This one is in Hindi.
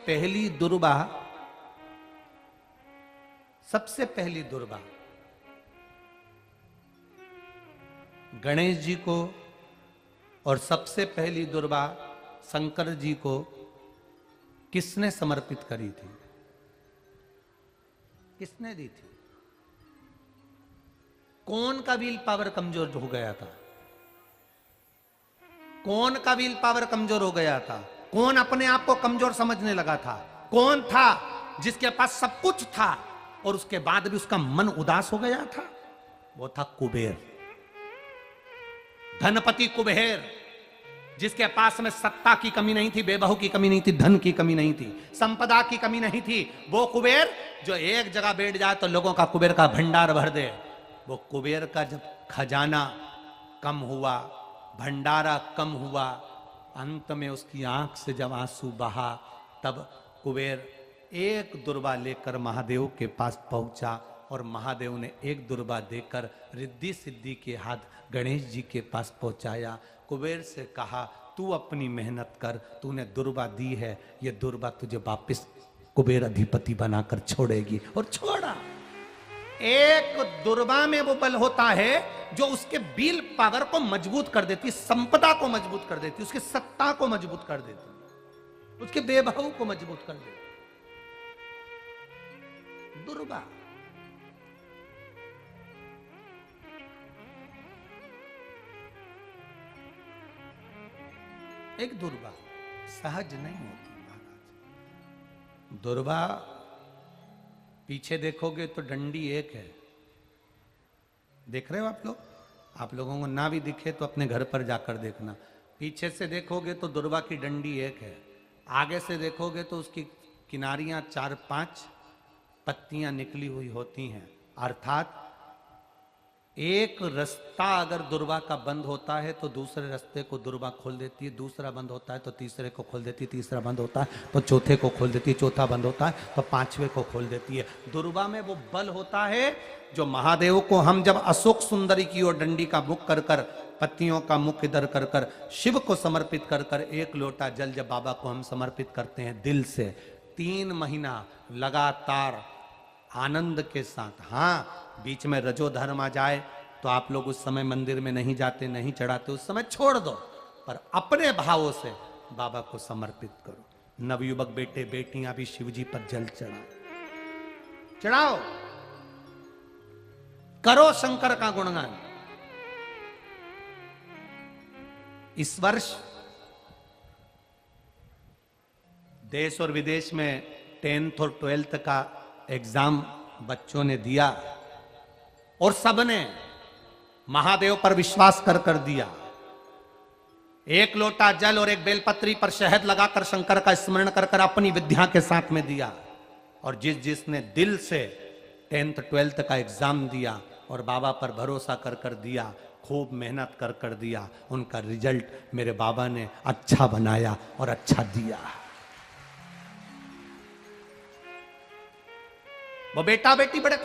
पहली दुर्बा गणेश जी को और सबसे पहली दुर्बा शंकर जी को किसने समर्पित करी थी? किसने दी थी? कौन का व्हील पावर कमजोर हो गया था? कौन का व्हील पावर कमजोर हो गया था? कौन अपने आप को कमजोर समझने लगा था? कौन था जिसके पास सब कुछ था और उसके बाद भी उसका मन उदास हो गया था? वो था कुबेर, धनपति कुबेर, जिसके पास में सत्ता की कमी नहीं थी, बेबहू की कमी नहीं थी, धन की कमी नहीं थी, संपदा की कमी नहीं थी। वो कुबेर जो एक जगह बैठ जाए तो लोगों का कुबेर का भंडार भर दे। वो कुबेर का जब खजाना कम हुआ, भंडारा कम हुआ, अंत में उसकी आंख से जब आंसू बहा, तब कुबेर एक दुर्बा लेकर महादेव के पास पहुंचा और महादेव ने एक दुर्बा देकर रिद्धि सिद्धि के हाथ गणेश जी के पास पहुंचाया। कुबेर से कहा, तू अपनी मेहनत कर, तूने दुर्बा दी है, ये दुर्बा तुझे वापस कुबेर अधिपति बनाकर छोड़ेगी। और छोड़ा। एक दुर्बा में वो बल होता है जो उसके विल पावर को मजबूत कर देती, संपदा को मजबूत कर देती, उसकी सत्ता को मजबूत कर देती, उसके बेबहू को मजबूत कर देती। दुर्बा। एक दुर्बा सहज नहीं होती महाराज। दुर्बा पीछे देखोगे तो डंडी एक है। देख रहे हो आप लोग? आप लोगों को ना भी दिखे तो अपने घर पर जाकर देखना। पीछे से देखोगे तो दुर्बा की डंडी एक है, आगे से देखोगे तो उसकी किनारियां 4-5 पत्तियां निकली हुई होती हैं। अर्थात एक रास्ता अगर दुर्बा का बंद होता है तो दूसरे रास्ते को दुर्बा खोल देती है, दूसरा बंद होता है तो तीसरे को खोल देती है, तीसरा बंद होता है तो चौथे को खोल देती है, चौथा बंद होता है तो पांचवे को खोल देती है। दुर्बा में वो बल होता है जो महादेव को हम जब अशोक सुंदरी की ओर डंडी का मुख कर कर, पत्तियों का मुख इधर कर कर, शिव को समर्पित कर कर, एक लोटा जल जब बाबा को हम समर्पित करते हैं दिल से, 3 महीना लगातार आनंद के साथ, हाँ बीच में रजो धर्म आ जाए तो आप लोग उस समय मंदिर में नहीं जाते, नहीं चढ़ाते, उस समय छोड़ दो, पर अपने भावों से बाबा को समर्पित करो। नवयुवक बेटे बेटियां भी शिव जी पर जल चढ़ाओ, करो शंकर का गुणगान। इस वर्ष देश और विदेश में 10th और 12th का एग्जाम बच्चों ने दिया और सबने महादेव पर विश्वास कर कर दिया। एक लोटा जल और एक बेलपत्री पर शहद लगाकर शंकर का स्मरण कर कर अपनी विद्या के साथ में दिया। और जिसने दिल से 10th 12th का एग्जाम दिया और बाबा पर भरोसा कर कर दिया, खूब मेहनत कर कर दिया, उनका रिजल्ट मेरे बाबा ने अच्छा बनाया और अच्छा दिया। वो बेटा बेटी बड़े